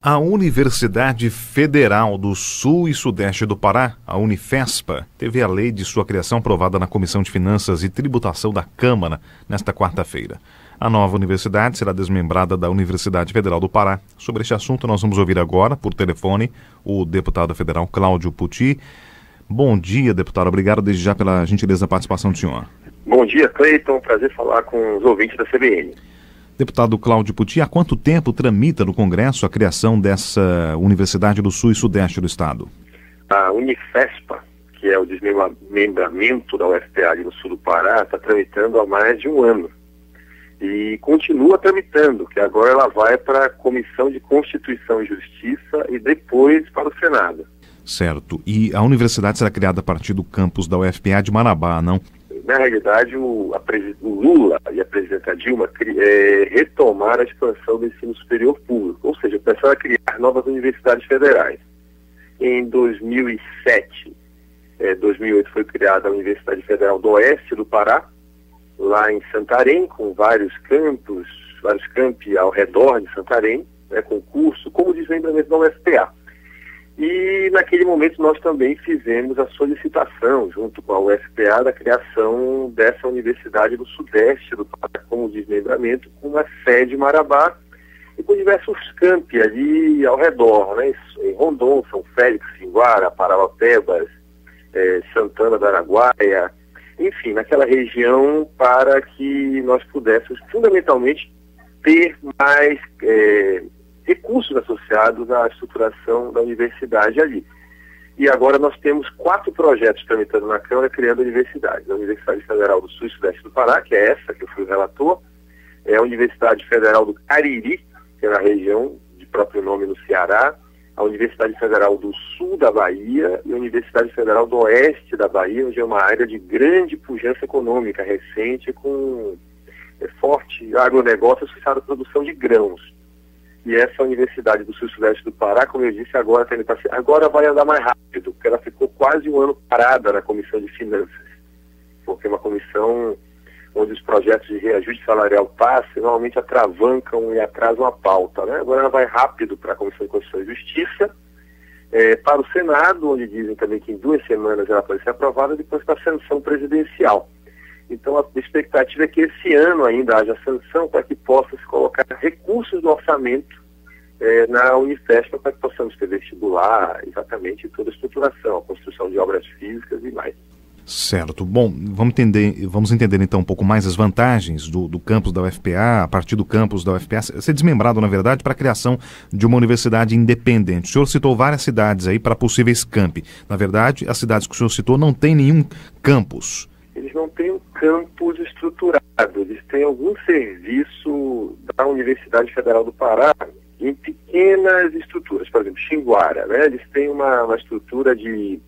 A Universidade Federal do Sul e Sudeste do Pará, a Unifespa, teve a lei de sua criação aprovada na Comissão de Finanças e Tributação da Câmara nesta quarta-feira. A nova universidade será desmembrada da Universidade Federal do Pará. Sobre este assunto nós vamos ouvir agora, por telefone, o deputado federal Cláudio Puty. Bom dia, deputado. Obrigado desde já pela gentileza da participação do senhor. Bom dia, Cleiton. Prazer falar com os ouvintes da CBN. Deputado Cláudio Puty, há quanto tempo tramita no Congresso a criação dessa Universidade do Sul e Sudeste do Estado? A Unifespa, que é o desmembramento da UFPA ali no sul do Pará, está tramitando há mais de um ano. E continua tramitando, que agora ela vai para a Comissão de Constituição e Justiça e depois para o Senado. Certo. E a universidade será criada a partir do campus da UFPA de Marabá, não? Na realidade, o Lula e a presidenta Dilma retomaram a expansão do ensino superior público, ou seja, começaram a criar novas universidades federais. Em 2007, 2008 foi criada a Universidade Federal do Oeste do Pará, lá em Santarém, com vários campi ao redor de Santarém, com curso, como desmembramento da UFPA. E naquele momento nós também fizemos a solicitação, junto com a UFPA, da criação dessa Universidade do Sudeste do Pará, como desmembramento, com uma sede em Marabá e com diversos campi ali ao redor, em Rondon, São Félix, Xinguara, Parauapebas, Santana do Araguaia, enfim, naquela região, para que nós pudéssemos fundamentalmente ter mais recursos associados à estruturação da universidade ali. E agora nós temos 4 projetos tramitando na Câmara criando universidades. A Universidade Federal do Sul e Sudeste do Pará, que é essa que eu fui o relator, a Universidade Federal do Cariri, que é na região de próprio nome no Ceará, a Universidade Federal do Sul da Bahia e a Universidade Federal do Oeste da Bahia, onde é uma área de grande pujança econômica recente, com forte agronegócio associado à produção de grãos. E essa Universidade do Sul e Sudeste do Pará, como eu disse, agora vai andar mais rápido, porque ela ficou quase um ano parada na Comissão de Finanças, porque é uma comissão onde os projetos de reajuste salarial passam, normalmente atravancam e atrasam a pauta, Agora ela vai rápido para a Comissão de Constituição e Justiça, para o Senado, onde dizem também que em 2 semanas ela pode ser aprovada, depois para a sanção presidencial. Então a expectativa é que esse ano ainda haja sanção para que possa se colocar recursos no orçamento na Unifespa, para que possamos ter vestibular, exatamente toda a estruturação, a construção de obras físicas e mais. Certo. Bom, vamos entender então um pouco mais as vantagens do campus da UFPA, a partir do campus da UFPA ser desmembrado, na verdade, para a criação de uma universidade independente. O senhor citou várias cidades aí para possíveis campi. Na verdade, as cidades que o senhor citou não têm nenhum campus. Eles não têm um campus estruturado, eles têm algum serviço da Universidade Federal do Pará em pequenas estruturas. Por exemplo, Xinguara, eles têm uma estrutura de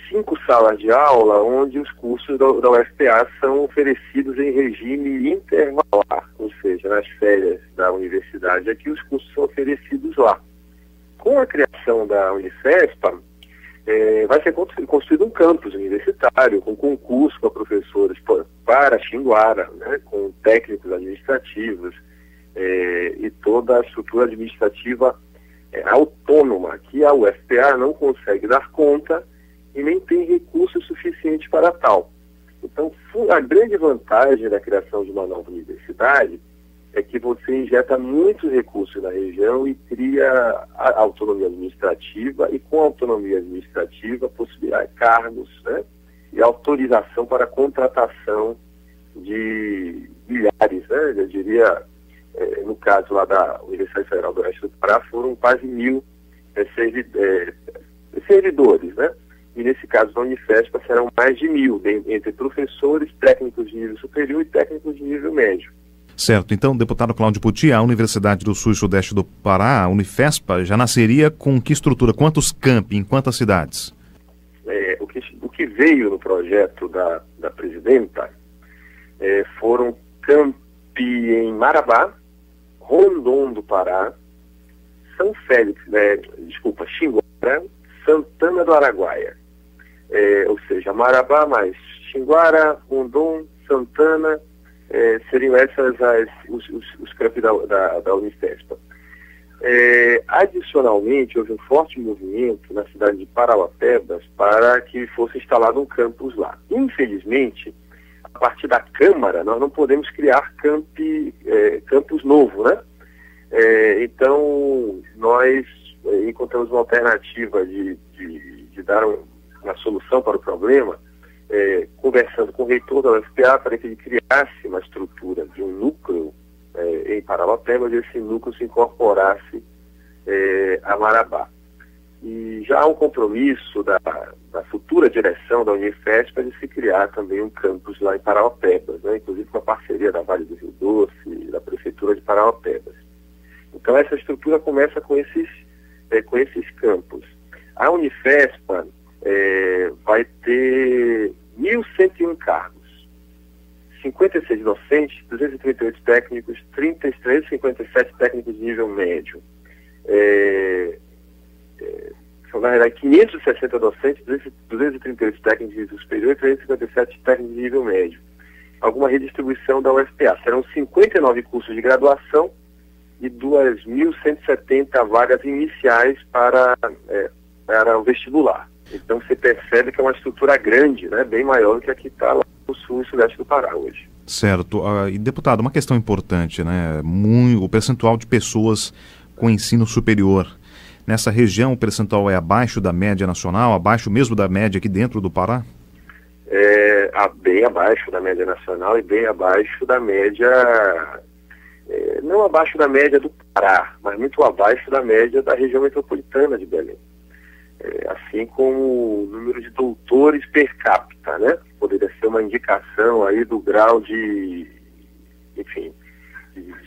5 salas de aula, onde os cursos da UFPA são oferecidos em regime intervalar, ou seja, nas férias da universidade, aqui os cursos são oferecidos lá. Com a criação da Unifespa, vai ser construído um campus universitário, com concurso para professores para Xinguara, com técnicos administrativos e toda a estrutura administrativa autônoma, que a UFPA não consegue dar conta e nem tem recursos suficientes para tal. Então, a grande vantagem da criação de uma nova universidade é que você injeta muitos recursos na região e cria a autonomia administrativa, e com a autonomia administrativa possibilitar cargos, e autorização para a contratação de milhares, eu diria, no caso lá da Universidade Federal do Oeste do Pará, foram quase 1.000 servidores, E nesse caso da Unifespa serão mais de 1.000, entre professores, técnicos de nível superior e técnicos de nível médio. Certo. Então, deputado Cláudio Puty, a Universidade do Sul e Sudeste do Pará, a Unifespa, já nasceria com que estrutura? Quantos campi, em quantas cidades? O que veio no projeto da presidenta foram campi em Marabá, Rondon do Pará, São Félix, Xinguara, Santana do Araguaia. Ou seja, Marabá mais Xinguara, Rondon, Santana, seriam essas os campi da Unifespa. Adicionalmente, houve um forte movimento na cidade de Parauapebas para que fosse instalado um campus lá. Infelizmente, a partir da Câmara, nós não podemos criar campus novo, né? Então, nós encontramos uma alternativa de dar uma solução para o problema, conversando com o reitor da UFPA para que ele criasse uma estrutura de um núcleo em Parauapebas e esse núcleo se incorporasse a Marabá. E já há um compromisso da futura direção da Unifesp de se criar também um campus lá em Parauapebas, né? Inclusive com a parceria da Vale do Rio Doce e da Prefeitura de Parauapebas. Então essa estrutura começa com esses campos. A Unifespa vai ter 1.101 cargos, 56 docentes, 238 técnicos, 357 técnicos de nível médio. São, na verdade, 560 docentes, 238 técnicos de nível superior e 357 técnicos de nível médio. Alguma redistribuição da UFPA. Serão 59 cursos de graduação e 2.170 vagas iniciais para o vestibular. Então você percebe que é uma estrutura grande, né, bem maior do que a que está lá no sul e sudeste do Pará hoje. Certo. E, deputado, uma questão importante, né? O percentual de pessoas com ensino superior. Nessa região o percentual é abaixo da média nacional, abaixo mesmo da média aqui dentro do Pará? Bem abaixo da média nacional e bem abaixo da média, não abaixo da média do Pará, mas muito abaixo da média da região metropolitana de Belém. Assim como o número de doutores per capita, né? Poderia ser uma indicação aí do grau de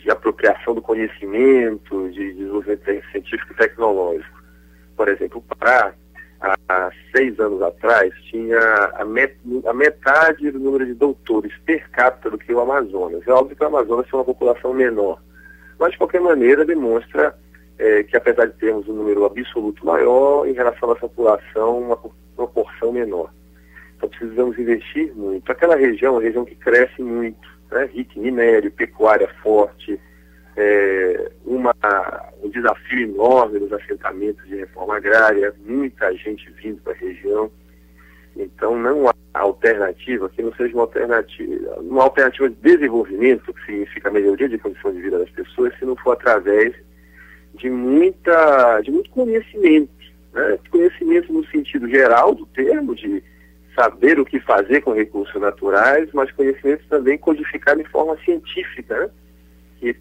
apropriação do conhecimento, de desenvolvimento científico e tecnológico. Por exemplo, o Pará, há 6 anos atrás, tinha a metade do número de doutores per capita do que o Amazonas. É óbvio que o Amazonas tem uma população menor, mas de qualquer maneira demonstra que apesar de termos um número absoluto maior, em relação à nossa população, uma proporção menor. Então precisamos investir muito. Aquela região é uma região que cresce muito, né? Rica em minério, pecuária forte, um desafio enorme nos assentamentos de reforma agrária, muita gente vindo para a região. Então não há alternativa que não seja uma alternativa de desenvolvimento, que significa melhoria de condição de vida das pessoas, se não for através de muito conhecimento, né? Conhecimento no sentido geral do termo, de saber o que fazer com recursos naturais, mas conhecimento também codificado em forma científica, né?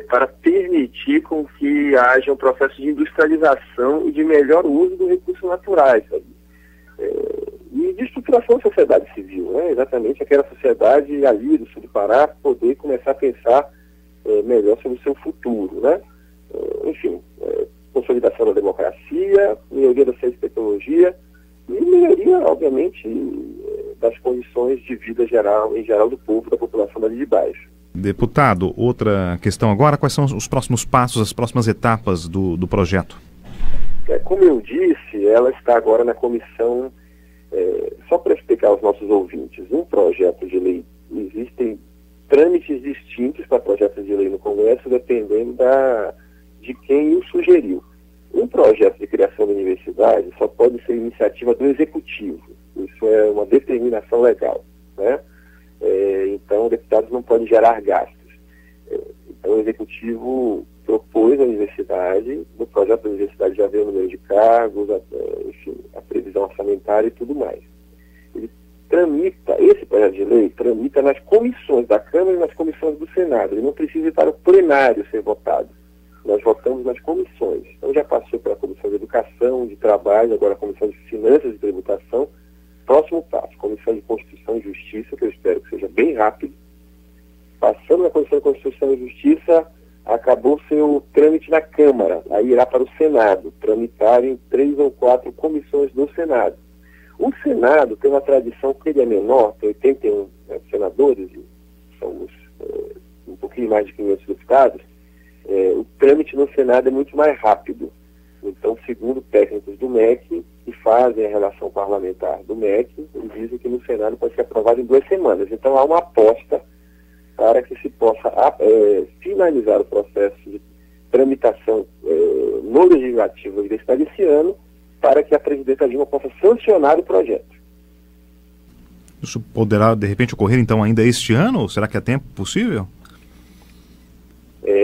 Para permitir com que haja um processo de industrialização e de melhor uso dos recursos naturais, sabe? E de estruturação da sociedade civil, né? Exatamente aquela sociedade ali do sul do Pará poder começar a pensar melhor sobre o seu futuro, né? Enfim, consolidação da democracia, melhoria da ciência e tecnologia e melhoria, obviamente, das condições de vida em geral do povo, da população dali de baixo. Deputado, outra questão agora, quais são os próximos passos, as próximas etapas do projeto? Como eu disse, ela está agora na comissão, só para explicar aos nossos ouvintes, um projeto de lei, existem trâmites distintos para projetos de lei no Congresso, dependendo de quem o sugeriu. Um projeto de criação da universidade só pode ser iniciativa do Executivo. Isso é uma determinação legal, né? Então, deputados não podem gerar gastos. Então, o Executivo propôs à universidade, no projeto da universidade já veio o número de cargos, enfim, a previsão orçamentária e tudo mais. Esse projeto de lei tramita nas comissões da Câmara e nas comissões do Senado. Ele não precisa ir para o plenário ser votado. Nós votamos nas comissões. Então já passou pela Comissão de Educação, de Trabalho, agora a Comissão de Finanças e Tributação. Próximo passo, Comissão de Constituição e Justiça, que eu espero que seja bem rápido. Passando na Comissão de Constituição e Justiça, acabou seu trâmite na Câmara. Aí irá para o Senado, tramitar em 3 ou 4 comissões do Senado. O Senado tem uma tradição que ele é menor, tem 81 senadores, e somos um pouquinho mais de 500 deputados. O trâmite no Senado é muito mais rápido. Então, segundo técnicos do MEC, que fazem a relação parlamentar do MEC, eles dizem que no Senado pode ser aprovado em 2 semanas. Então, há uma aposta para que se possa finalizar o processo de tramitação no Legislativo da Universidade esse ano, para que a presidenta Dilma possa sancionar o projeto. Isso poderá, de repente, ocorrer, então, ainda este ano? Ou será que há tempo possível?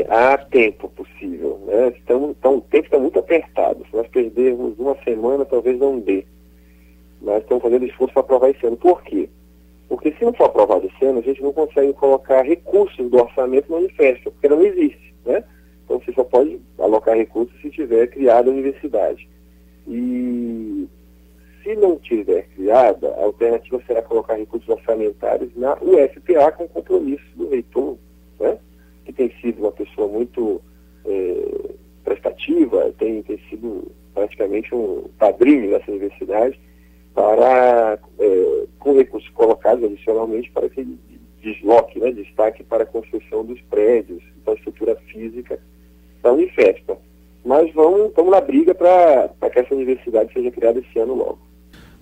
Há tempo possível, né? O tempo está muito apertado. Se nós perdermos uma semana, talvez não dê. Nós estamos fazendo esforço para aprovar esse ano. Por quê? Porque se não for aprovado esse ano, a gente não consegue colocar recursos do orçamento no manifesto, porque não existe, né? Então você só pode alocar recursos se tiver criada a universidade. E se não tiver criada, a alternativa será colocar recursos orçamentários na UFPA com compromisso do reitor, né? Que tem sido uma pessoa muito prestativa, tem sido praticamente um padrinho dessa universidade, para, com recursos colocados adicionalmente, para que ele desloque, né, destaque para a construção dos prédios, da estrutura física da Unifespa. Mas estamos na briga para que essa universidade seja criada esse ano logo.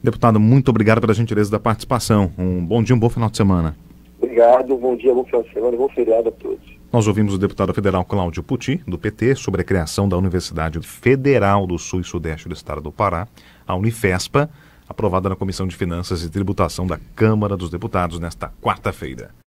Deputado, muito obrigado pela gentileza da participação. Um bom dia, um bom final de semana. Obrigado, bom dia, bom final de semana e bom feriado a todos. Nós ouvimos o deputado federal Cláudio Puti, do PT, sobre a criação da Universidade Federal do Sul e Sudeste do Estado do Pará, a Unifespa, aprovada na Comissão de Finanças e Tributação da Câmara dos Deputados nesta quarta-feira.